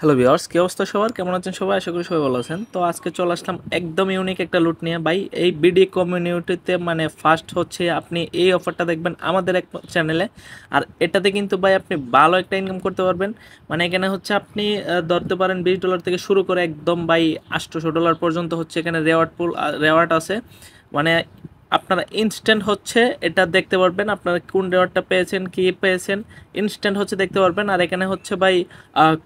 Hello viewers, কি অবস্থা সবার? কেমন আছেন সবাই? আশা করি সবাই ভালো আছেন। তো আজকে চলে আসলাম একদম ইউনিক একটা লুট নিয়ে ভাই। এই বিডি কমিউনিটিতে মানে ফার্স্ট হচ্ছে আপনি এই অফারটা দেখবেন আমাদের এক চ্যানেলে। আর এটাতে কিন্তু ভাই আপনি ভালো একটা ইনকাম করতে পারবেন। মানে এখানে হচ্ছে আপনি ধরতে পারেন $20 থেকে শুরু করে একদম ভাই $800 পর্যন্ত হচ্ছে এখানে রেওয়ার্ড পুল রেওয়ার্ড আছে। মানে আপনারা ইনস্ট্যান্ট হচ্ছে এটা দেখতে পারবেন, আপনারা কোন রেওয়ার্ডটা পেয়েছেন, কি পেয়েছেন, ইনস্ট্যান্ট হচ্ছে দেখতে পারবেন। আর এখানে হচ্ছে ভাই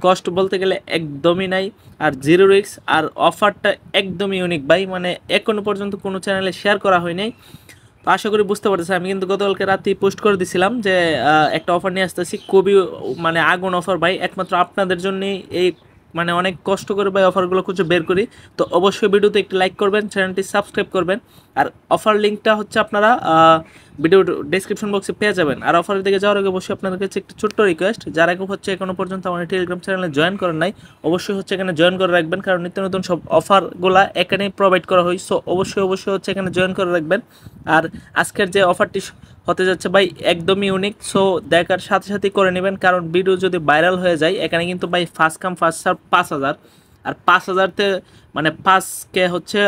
কষ্ট বলতে গেলে একদমই নাই, আর জিরো রিস্ক, আর অফারটা একদমই ইউনিক ভাই। মানে এখনো পর্যন্ত কোনো চ্যানেলে শেয়ার করা হয় নাই। তো আশা করি বুঝতে পারতেছি। আমি কিন্তু গতকালকে রাতেই পোস্ট করে দিছিলাম যে একটা অফার নিয়ে আসতেছি, খুবই মানে আগুন অফার ভাই, একমাত্র আপনাদের জন্যই এই মানে অনেক কষ্ট করে ভাই অফারগুলো খুঁজে বের করি। তো অবশ্যই ভিডিওতে একটি লাইক করবেন, চ্যানেলটি সাবস্ক্রাইব করবেন। আর অফার লিঙ্কটা হচ্ছে আপনারা ভিডিও ডেসক্রিপশন বক্সে পেয়ে যাবেন। আর অফারের দিকে যাওয়ার আগে অবশ্যই আপনাদের কাছে একটি ছোট্ট রিকোয়েস্ট, যারা হচ্ছে এখনো পর্যন্ত আমার টেলিগ্রাম চ্যানেলে জয়েন করেন নাই, অবশ্যই হচ্ছে এখানে জয়েন করে রাখবেন, কারণ নিত্য নতুন সব অফারগুলো এখানেই প্রোভাইড করা হয়। সো অবশ্যই হচ্ছে এখানে জয়েন করে রাখবেন। আর আজকের যে অফারটি হতে যাচ্ছে ভাই একদমই ইউনিক। সো দেখার সাথে সাথেই করে নেবেন, কারণ ভিডিও যদি ভাইরাল হয়ে যায় এখানে কিন্তু ভাই ফার্স্ট কাম ফার্স্ট সার্ভ 5,000। আর 5,000তে মানে 5K হচ্ছে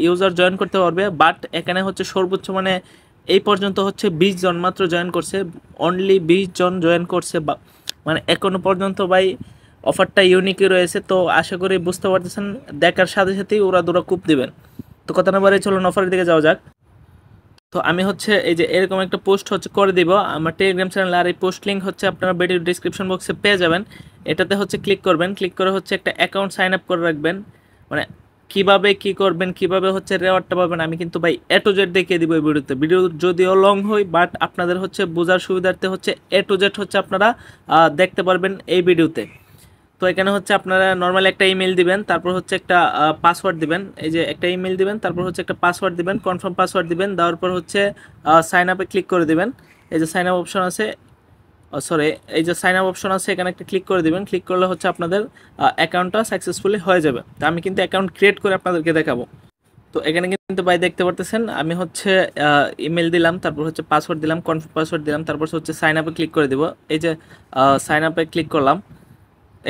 ইউজার জয়েন করতে পারবে। বাট এখানে হচ্ছে সর্বোচ্চ মানে এই পর্যন্ত হচ্ছে 20 জন মাত্র জয়েন করছে, অনলি 20 জন জয়েন করছে। মানে এখনো পর্যন্ত ভাই অফারটা ইউনিকই রয়েছে। তো আশা করি বুঝতে পারতেছেন, দেখার সাথে সাথেই ওরা দুরা কূপ দিবেন। তো কথা না বারে চলুন অফারের দিকে যাওয়া যাক। তো আমি হচ্ছে এই যে এরকম একটা পোস্ট হচ্ছে করে দিব আমার টেলিগ্রাম চ্যানেলে। আর এই পোস্ট লিঙ্ক হচ্ছে আপনারা ভিডিও ডিসক্রিপশন বক্সে পেয়ে যাবেন। এটাতে হচ্ছে ক্লিক করবেন, ক্লিক করে হচ্ছে একটা অ্যাকাউন্ট সাইন আপ করে রাখবেন। মানে কিভাবে কি করবেন, কিভাবে হচ্ছে রেওয়ার্ডটা পাবেন, আমি কিন্তু ভাই এ টু জেড দেখিয়ে দিব এই ভিডিওতে। ভিডিও যদিও লং হয়, বাট আপনাদের হচ্ছে বোঝার সুবিধার্থে হচ্ছে এ টু জেড হচ্ছে আপনারা দেখতে পারবেন এই ভিডিওতে। তো এখানে হচ্ছে আপনারা নর্মালি একটা ইমেল দিবেন, তারপর হচ্ছে একটা পাসওয়ার্ড দিবেন। এই যে একটা ইমেল দিবেন, তারপর হচ্ছে একটা পাসওয়ার্ড দিবেন, কনফার্ম পাসওয়ার্ড দিবেন। দেওয়ার পর হচ্ছে সাইন আপে ক্লিক করে দিবেন। এই যে সাইন আপ অপশন আছে, সরি, এই যে সাইন আপ অপশন আছে, এখানে একটা ক্লিক করে দিবেন। ক্লিক করলে হচ্ছে আপনাদের অ্যাকাউন্টটা সাকসেসফুলি হয়ে যাবে। তো আমি কিন্তু অ্যাকাউন্ট ক্রিয়েট করে আপনাদেরকে দেখাবো। তো এখানে কিন্তু ভাই দেখতে পারতেছেন আমি হচ্ছে ইমেল দিলাম, তারপর হচ্ছে পাসওয়ার্ড দিলাম, কনফার্ম পাসওয়ার্ড দিলাম, তারপর হচ্ছে সাইন আপে ক্লিক করে দিব। এই যে সাইন আপে ক্লিক করলাম,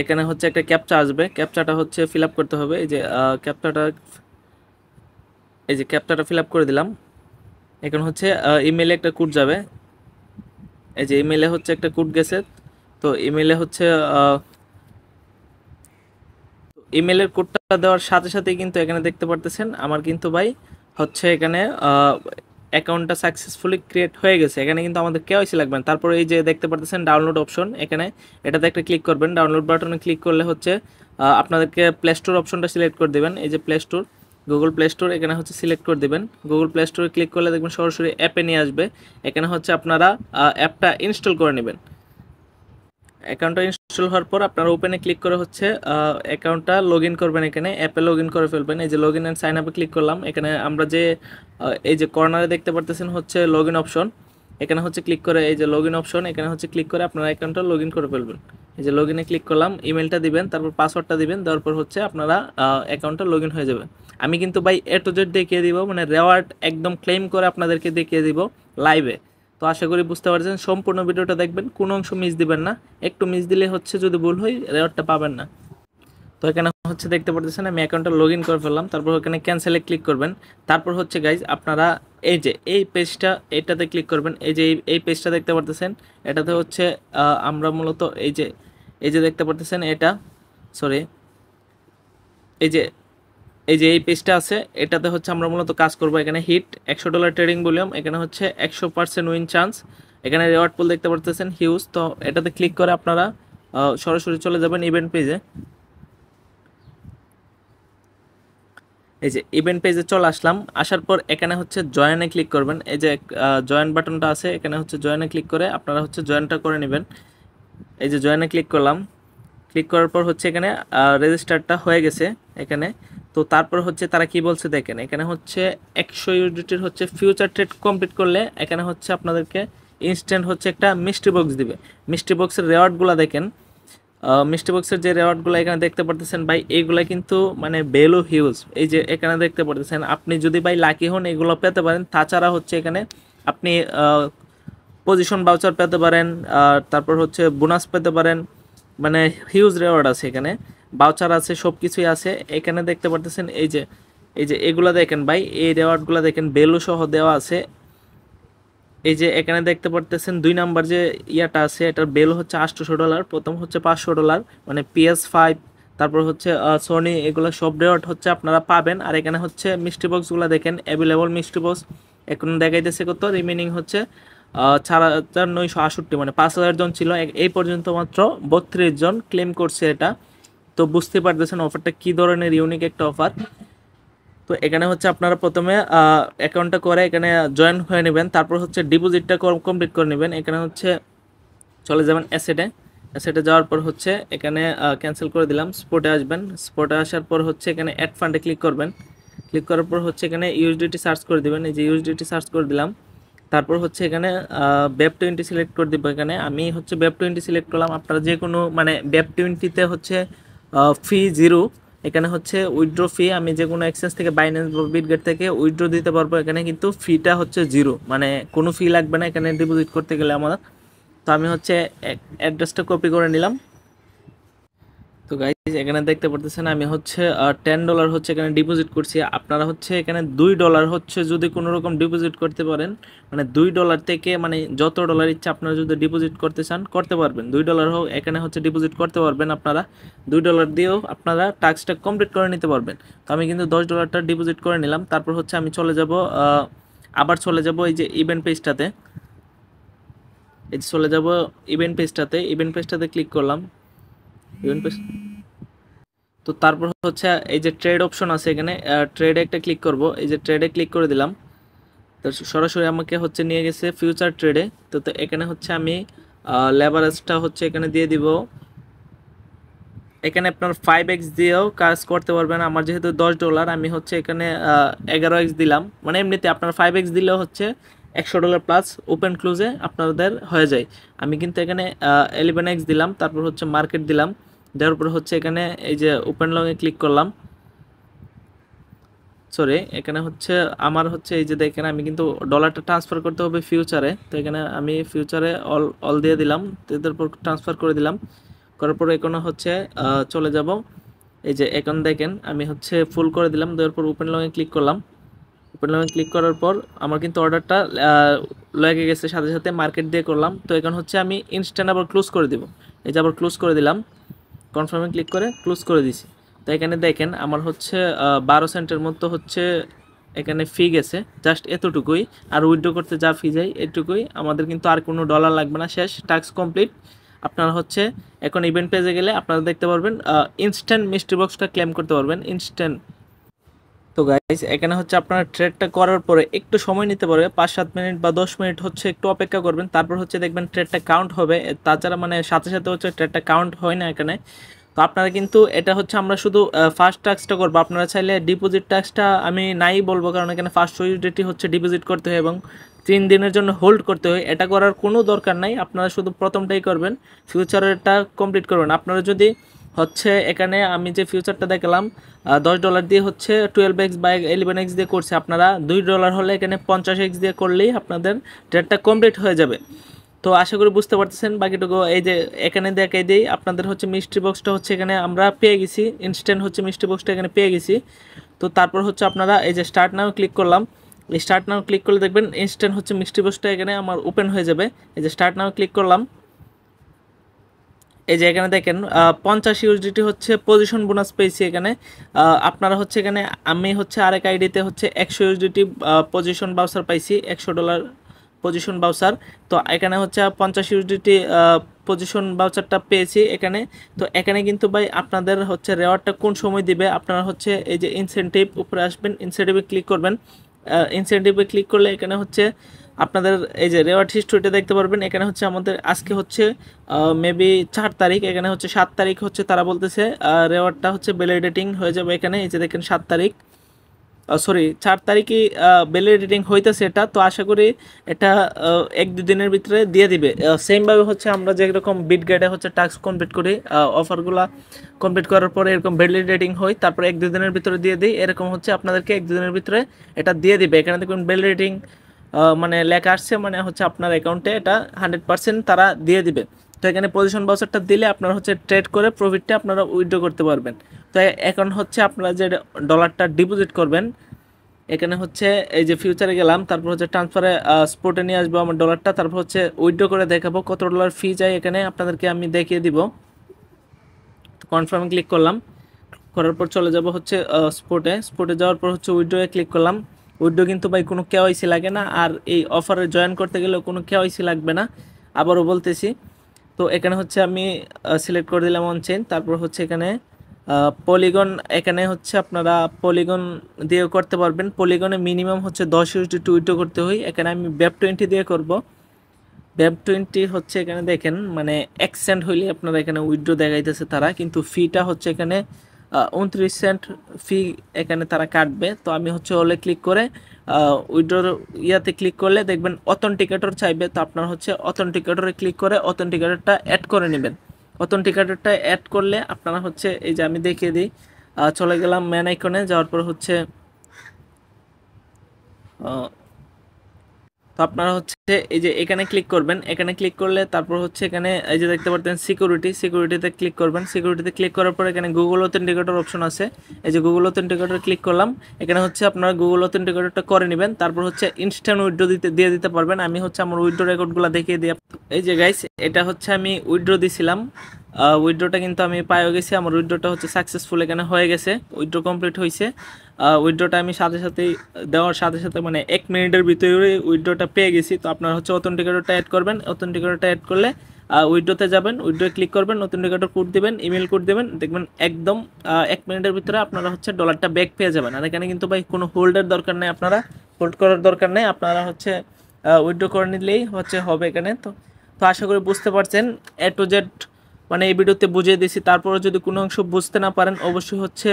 এখানে হচ্ছে একটা ক্যাপচা আসবে, ক্যাপচাটা হচ্ছে ফিল আপ করতে হবে। এই যে ক্যাপচাটা, এই যে ক্যাপচাটা ফিল আপ করে দিলাম। এখন হচ্ছে ইমেলে একটা কোড যাবে। এই যে ইমেলে হচ্ছে একটা কোড গেছে। তো ইমেলে হচ্ছে ইমেলের কোডটা দেওয়ার সাথে সাথেই কিন্তু এখানে দেখতে পারতেছেন আমার কিন্তু ভাই হচ্ছে এখানে অ্যাকাউন্টটা সাকসেসফুলি ক্রিয়েট হয়ে গেছে। এখানে কিন্তু আমাদের কেওয়াইসি লাগবে না। তারপরে এই যে দেখতে পারতেছেন ডাউনলোড অপশন, এখানে এটাতে একটা ক্লিক করবেন। ডাউনলোড বাটনে ক্লিক করলে হচ্ছে আপনাদেরকে প্লে স্টোর অপশনটা সিলেক্ট করে দেবেন। এই যে play store, Google play store, এখানে হচ্ছে সিলেক্ট করে দেবেন। গুগল প্লে স্টোরে ক্লিক করলে দেখবেন সরাসরি অ্যাপে নিয়ে আসবে। এখানে হচ্ছে আপনারা অ্যাপটা ইনস্টল করে নেবেন। অ্যাকাউন্টটা ইনস্টল হওয়ার পর আপনারা ওপেনে ক্লিক করে হচ্ছে অ্যাকাউন্টটা লগ ইন করবেন। এখানে অ্যাপে লগ ইন করে ফেলবেন। এই যে লগ ইন অ্যান্ড সাইন আপে ক্লিক করলাম। এখানে আমরা যে এই যে কর্নারে দেখতে পারতেছেন হচ্ছে লগ ইন অপশন, এখানে হচ্ছে ক্লিক করে এই যে লগ ইন অপশন, এখানে হচ্ছে ক্লিক করে আপনারা অ্যাকাউন্টটা লগ ইন করে ফেলবেন। এই যে লগ ইনে ক্লিক করলাম, ইমেলটা দিবেন, তারপর পাসওয়ার্ডটা দিবেন, দেওয়ার পর হচ্ছে আপনারা অ্যাকাউন্টটা লগ ইন হয়ে যাবে। আমি কিন্তু ভাই এ টু জেড দেখিয়ে দিব, মানে রেওয়ার্ড একদম ক্লেম করে আপনাদেরকে দেখিয়ে দিব লাইভে। তো আশা করি বুঝতে পারছেন, সম্পূর্ণ ভিডিওটা দেখবেন, কোনো অংশ মিস দিবেন না। একটু মিস দিলে হচ্ছে যদি ভুল হয় রেওয়ার্ডটা পাবেন না। তো এখানে হচ্ছে দেখতে পারতেছেন আমি অ্যাকাউন্টটা লগ ইন করে ফেললাম। তারপর ওখানে ক্যান্সেলে ক্লিক করবেন। তারপর হচ্ছে গাইজ আপনারা এই যে এই পেজটা, এটাতে ক্লিক করবেন। এই যে এই পেজটা দেখতে পারতেছেন, এটাতে হচ্ছে আমরা মূলত এই যে দেখতে পারতেছেন এটা, সরি, এই যে এই পেজটা আছে, এটাতে হচ্ছে আমরা মূলত কাজ করব। এখানে হিট $100 ট্রেডিং ভলিউম, এখানে হচ্ছে 100% উইন চান্স, এখানে রেওয়ার্ড পুল দেখতে পারতেছেন হিউজ। তো এটাতে ক্লিক করে আপনারা সরাসরি চলে যাবেন ইভেন্ট পেজে। এই যে ইভেন্ট পেজে চলে আসলাম। আসার পর এখানে হচ্ছে জয়েনে ক্লিক করবেন। এই যে জয়েন বাটনটা আছে, এখানে হচ্ছে জয়েনে ক্লিক করে আপনারা হচ্ছে জয়েনটা করে নেবেন। এই যে জয়েনে ক্লিক করলাম। ক্লিক করার পর হচ্ছে এখানে রেজিস্টারটা হয়ে গেছে এখানে। তো তারপর হচ্ছে তারা কি বলছে দেখেন, এখানে হচ্ছে 100 ইউডিটির হচ্ছে ফিউচার ট্রেড কমপ্লিট করলে এখানে হচ্ছে আপনাদেরকে ইনস্ট্যান্ট হচ্ছে একটা মিস্ট্রি বক্স দিবে। মিস্ট্রি বক্সের রেওয়ার্ডগুলো দেখেন, মিস্ট্রি বক্সের যে রেওয়ার্ডগুলো এখানে দেখতে পারতেছেন ভাই, এইগুলা কিন্তু মানে ভ্যালু হিউজ। এই যে এখানে দেখতে পারতেছেন, আপনি যদি ভাই লাকি হন এগুলো পেতে পারেন। তাছাড়া হচ্ছে এখানে আপনি পজিশন বাউচার পেতে পারেন, তারপর হচ্ছে বোনাস পেতে পারেন, মানে হিউজ রেওয়ার্ড আছে এখানে। বাউচার আছে, সব কিছুই আছে। এখানে দেখতে পারতেছেন এই যে এগুলা দেখেন ভাই, এই রেওয়ার্ডগুলো দেখেন ভ্যালু সহ দেওয়া আছে। এই যে এখানে দেখতে পারতেছেন 2 নাম্বার যে ইয়াটা আছে, এটার ভ্যালু হচ্ছে $800, প্রথম হচ্ছে $500, মানে PS5, তারপর হচ্ছে সোনি, এগুলো সব রেওয়ার্ড হচ্ছে আপনারা পাবেন। আর এখানে হচ্ছে মিষ্টি বক্সগুলো দেখেন, অ্যাভেলেবল মিষ্টি বক্স এখন দেখাইতেছে কত, রিমেনিং হচ্ছে 4,968, মানে 5,000 জন ছিল, এই পর্যন্ত মাত্র 32 জন ক্লেম করছে এটা। তো বুঝতে পারতেছেন অফারটা কি ধরনের ইউনিক একটা অফার। তো এখানে হচ্ছে আপনারা প্রথমে অ্যাকাউন্টটা করে এখানে জয়েন হয়ে নেবেন, তারপর হচ্ছে ডিপোজিটটা কমপ্লিট করে নেবেন। এখানে হচ্ছে চলে যাবেন অ্যাসেটে, অ্যাসেটে যাওয়ার পর হচ্ছে এখানে ক্যান্সেল করে দিলাম, স্পটে আসবেন, স্পটে আসার পর হচ্ছে এখানে অ্যাড ফান্ডে ক্লিক করবেন। ক্লিক করার পর হচ্ছে এখানে ইউএসডিটি সার্চ করে দিবেন, এই যে ইউএসডিটি সার্চ করে দিলাম। তারপর হচ্ছে এখানে BEP20 সিলেক্ট করে দিব। এখানে আমি হচ্ছে BEP20 সিলেক্ট করলাম, আপনারা যে কোনো মানে BEP20তে হচ্ছে ফি 0, এখানে হচ্ছে উইথড্র ফি, আমি যে কোনো এক্সচেঞ্জ থেকে বাইন্যান্স বা বিটগেট থেকে উইথড্র দিতে পারবো। এখানে কিন্তু ফিটা হচ্ছে 0, মানে কোনো ফি লাগবে না এখানে ডিপোজিট করতে গেলে আমার। তো আমি হচ্ছে অ্যাড্রেসটা কপি করে নিলাম। তো গাইজ এখানে দেখতে পারতেছেন আমি হচ্ছে $10 হচ্ছে এখানে ডিপোজিট করছি। আপনারা হচ্ছে এখানে $2 হচ্ছে যদি কোনো রকম ডিপোজিট করতে পারেন, মানে $2 থেকে মানে যত ডলার ইচ্ছা আপনারা যদি ডিপোজিট করতে চান করতে পারবেন। $2 হোক এখানে হচ্ছে ডিপোজিট করতে পারবেন আপনারা। $2 দিয়েও আপনারা টাস্কটা কমপ্লিট করে নিতে পারবেন। তো আমি কিন্তু $10টা ডিপোজিট করে নিলাম। তারপর হচ্ছে আমি চলে যাব, আবার চলে যাব এই যে ইভেন্ট পেজটাতে, এই যে চলে যাব ইভেন্ট পেজটাতে, ইভেন্ট পেজটাতে ক্লিক করলাম, ইভেন্ট পেজ। তো তারপর হচ্ছে এই যে ট্রেড অপশন আছে, এখানে ট্রেডে একটা ক্লিক করব, এই যে ট্রেডে ক্লিক করে দিলাম। তো সরাসরি আমাকে হচ্ছে নিয়ে গেছে ফিউচার ট্রেডে। তো এখানে হচ্ছে আমি লেভারেজটা হচ্ছে এখানে দিয়ে দিব। এখানে আপনার 5x দিয়েও কাজ করতে পারবেন। আমার যেহেতু $10, আমি হচ্ছে এখানে 11x দিলাম, মানে এমনিতে আপনার 5x দিলেও হচ্ছে $100 প্লাস ওপেন ক্লোজে আপনাদের হয়ে যায়। আমি কিন্তু এখানে 11x দিলাম, তারপর হচ্ছে মার্কেট দিলাম, দেওয়ার পর হচ্ছে এখানে এই যে ওপেন লংয়ে ক্লিক করলাম। সরি, এখানে হচ্ছে আমার হচ্ছে এই যে দেখেন আমি কিন্তু ডলারটা ট্রান্সফার করতে হবে ফিউচারে। তো এখানে আমি ফিউচারে অল অল দিয়ে দিলাম, তারপর ট্রান্সফার করে দিলাম। করার পর এখানে হচ্ছে চলে যাব, এই যে এখন দেখেন আমি হচ্ছে ফুল করে দিলাম, দেওয়ার পর ওপেন লংয়ে ক্লিক করলাম। ওপেন লংয়ে ক্লিক করার পর আমার কিন্তু অর্ডারটা লেগে গেছে, সাথে সাথে মার্কেট দিয়ে করলাম। তো এখন হচ্ছে আমি ইনস্ট্যান্ট আবার ক্লোজ করে দিব, এই যে আবার ক্লোজ করে দিলাম, কনফার্মে ক্লিক করে ক্লোজ করে দিছি। তো এখানে দেখেন আমার হচ্ছে 12 সেন্টের মতো হচ্ছে এখানে ফি গেছে, জাস্ট এতটুকুই। আর উইথড্র করতে যা ফি যায় এটুকুই, আমাদের কিন্তু আর কোনো ডলার লাগবে না, শেষ, টাস্ক কমপ্লিট। আপনারা হচ্ছে এখন ইভেন্ট পেজে গেলে আপনারা দেখতে পারবেন ইনস্ট্যান্ট মিস্ট্রি বক্সটা ক্লেম করতে পারবেন ইনস্ট্যান্ট। তো গাইস এখানে হচ্ছে আপনারা ট্রেডটা করার পরে একটু সময় নিতে পারবে, 5-7 মিনিট বা 10 মিনিট হচ্ছে একটু অপেক্ষা করবেন, তারপর হচ্ছে দেখবেন ট্রেডটা কাউন্ট হবে। তাছাড়া মানে সাথে সাথে হচ্ছে ট্রেডটা কাউন্ট হয় না এখানে। তো আপনারা কিন্তু এটা হচ্ছে আমরা শুধু ফার্স্ট টাস্কটা করবো, আপনারা চাইলে ডিপোজিট টাস্কটা আমি নাই বলবো, কারণ এখানে ফার্স্ট ইউডিটি হচ্ছে ডিপোজিট করতে হয় এবং 3 দিনের জন্য হোল্ড করতে হয়, এটা করার কোনো দরকার নাই। আপনারা শুধু প্রথমটাই করবেন, ফিউচারেরটা কমপ্লিট করবেন। আপনারা যদি হচ্ছে এখানে আমি যে ফিউচারটা দেখলাম $10 দিয়ে হচ্ছে 12x বা 11x দিয়ে করছে, আপনারা $2 হলে এখানে 50x দিয়ে করলেই আপনাদের ট্রেডটা কমপ্লিট হয়ে যাবে। তো আশা করি বুঝতে পারতেছেন বাকিটুকু। এই যে এখানে দেখাই দিই আপনাদের হচ্ছে মিস্ট্রি বক্সটা হচ্ছে এখানে আমরা পেয়ে গেছি, ইনস্ট্যান্ট হচ্ছে মিস্ট্রি বক্সটা এখানে পেয়ে গেছি। তো তারপর হচ্ছে আপনারা এই যে স্টার্ট নাও ক্লিক করলাম, এই স্টার্ট নাও ক্লিক করলে দেখবেন ইনস্ট্যান্ট হচ্ছে মিস্ট্রি বক্সটা এখানে আমার ওপেন হয়ে যাবে। এই যে স্টার্ট নাও ক্লিক করলাম, এই যে এখানে দেখেন 50 ইউএসডিটি হচ্ছে পজিশন বোনাস পেয়েছি এখানে। আপনারা হচ্ছে এখানে আমি হচ্ছে আরেক আইডিতে হচ্ছে 100 ইউএসডিটি পজিশন বাউচার পাইছি, $100 পজিশন বাউচার। তো এখানে হচ্ছে 50 ইউএসডিটি পজিশন বাউচারটা পেয়েছি এখানে। তো এখানে কিন্তু ভাই আপনাদের হচ্ছে রেওয়ার্ডটা কোন সময় দিবে, আপনারা হচ্ছে এই যে ইনসেন্টিভ উপরে আসবেন, ইনসেন্টিভে ক্লিক করবেন। ইনসেন্টিভে ক্লিক করলে এখানে হচ্ছে আপনাদের এই যে রেওয়ার্ড হিস্ট্রিটা দেখতে পারবেন। এখানে হচ্ছে আমাদের আজকে হচ্ছে মেবি 4 তারিখ, এখানে হচ্ছে 7 তারিখ হচ্ছে তারা বলতেছে রেওয়ার্ডটা হচ্ছে ভ্যালিডেটিং হয়ে যাবে। এখানে এই যে দেখেন 7 তারিখ, সরি 4 তারিখই ভ্যালিডেটিং হইতেছে এটা। তো আশা করি এটা 1-2 দিনের ভিতরে দিয়ে দিবে। সেমভাবে হচ্ছে আমরা যেরকম বিটগেটে হচ্ছে টাস্ক কমপ্লিট করি, অফারগুলো কমপ্লিট করার পরে এরকম ভ্যালিডেটিং হয়, তারপর 1-2 দিনের ভিতরে দিয়ে দিই, এরকম হচ্ছে আপনাদেরকে 1-2 দিনের ভিতরে এটা দিয়ে দিবে। এখানে দেখুন ভ্যালিডেটিং মানে লেখা আসছে, মানে হচ্ছে আপনার অ্যাকাউন্টে এটা 100% তারা দিয়ে দিবে। তো এখানে পজিশন বাউচারটা দিলে আপনারা হচ্ছে ট্রেড করে প্রফিটটা আপনারা উইথড্র করতে পারবেন। তো এখন হচ্ছে আপনারা যে ডলারটা ডিপোজিট করবেন, এখানে হচ্ছে এই যে ফিউচারে গেলাম, তারপর হচ্ছে ট্রান্সফারে স্পটে নিয়ে আসবো আমার ডলারটা, তারপর হচ্ছে উইথড্র করে দেখাবো কত ডলার ফি যায়, এখানে আপনাদেরকে আমি দেখিয়ে দিব। কনফার্মে ক্লিক করলাম, করার পর চলে যাব হচ্ছে স্পটে যাওয়ার পর হচ্ছে উইথড্রোয়ে ক্লিক করলাম। উইথড্রো কিন্তু ভাই কোনো কেওয়াইসি লাগে না, আর এই অফারে জয়েন করতে গেলেও কোনো কেওয়াইসি লাগবে না, আবারও বলতেছি। তো এখানে হচ্ছে আমি সিলেক্ট করে দিলাম অন চেইন, তারপর হচ্ছে এখানে পলিগন, এখানে হচ্ছে আপনারা পলিগন দিয়েও করতে পারবেন। পলিগনে মিনিমাম হচ্ছে 10 USDT উইথড্র করতে হয়, এখানে আমি BEP20 দিয়ে করব। BEP20 হচ্ছে এখানে দেখেন মানে 1 সেন্ট হইলে আপনারা এখানে উইথড্র দেখাইতেছে তারা, কিন্তু ফিটা হচ্ছে এখানে 29 সেন্ট ফি এখানে তারা কাটবে। তো আমি হচ্ছে ওলে ক্লিক করে উইথড্রোর ইয়াতে ক্লিক করলে দেখবেন অথেন্টিকেটর চাইবে, তো আপনার হচ্ছে অথেন্টিকেটরে ক্লিক করে অথেন্টিকেটরটা অ্যাড করে নেবেন। অথেন্টিকেটরটা অ্যাড করলে আপনারা হচ্ছে এই যে আমি দেখিয়ে দিই, চলে গেলাম ম্যান আইকনে, যাওয়ার পর হচ্ছে তো আপনারা হচ্ছে এই যে এখানে ক্লিক করবেন, এখানে ক্লিক করলে তারপর হচ্ছে এখানে এই যে দেখতে পাচ্ছেন সিকিউরিটিতে ক্লিক করবেন। সিকিউরিটিতে ক্লিক করার পর এখানে গুগল অথেন্টিকেটর অপশন আছে, এই যে গুগল অথেন্টিকেটর ক্লিক করলাম। এখানে হচ্ছে আপনারা গুগল অথেন্টিকেটরটা করে নেবেন, তারপর হচ্ছে ইনস্ট্যান্ট উইথড্র দিয়ে দিতে পারবেন। আমি হচ্ছে আমার উইথড্র রেকর্ডগুলো দেখিয়ে দিই। এই যে গাইস, এটা হচ্ছে আমি উইথড্র দিছিলাম, উইথড্রটা কিন্তু আমি পাইও গেছি, আমার উইথড্রটা হচ্ছে সাকসেসফুল এখানে হয়ে গেছে, উইথড্র কমপ্লিট হয়েছে। উইথড্রটা আমি সাথে সাথেই দেওয়ার সাথে সাথে মানে 1 মিনিটের ভিতরে উইথড্রটা পেয়ে গেছি। তো আপনারা হচ্ছে অথেন্টিকেটরটা অ্যাড করবেন, অথেন্টিকেটরটা অ্যাড করলে উইথড্রোতে যাবেন, উইথড্রোয়ে ক্লিক করবেন, অথেন্টিকেটর কোড দিবেন, ইমেল কোড দিবেন, দেখবেন একদম 1 মিনিটের ভিতরে আপনারা হচ্ছে ডলারটা ব্যাক পেয়ে যাবেন। আর এখানে কিন্তু ভাই কোনো হোল্ডের দরকার নেই, আপনারা হোল্ড করার দরকার নেই, আপনারা হচ্ছে উইথড্র করে নিলেই হচ্ছে হবে এখানে। তো তো আশা করি বুঝতে পারছেন A to Z মানে এই ভিডিওতে বুঝিয়ে দিয়েছি। তারপরে যদি কোনো অংশ বুঝতে না পারেন অবশ্যই হচ্ছে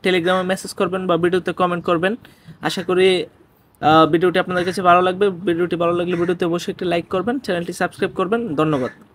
টেলিগ্রামে মেসেজ করবেন বা ভিডিওতে কমেন্ট করবেন। আশা করি ভিডিওটি আপনাদের কাছে ভালো লাগবে। ভিডিওটি ভালো লাগলে ভিডিওতে অবশ্যই একটি লাইক করবেন, চ্যানেলটি সাবস্ক্রাইব করবেন। ধন্যবাদ।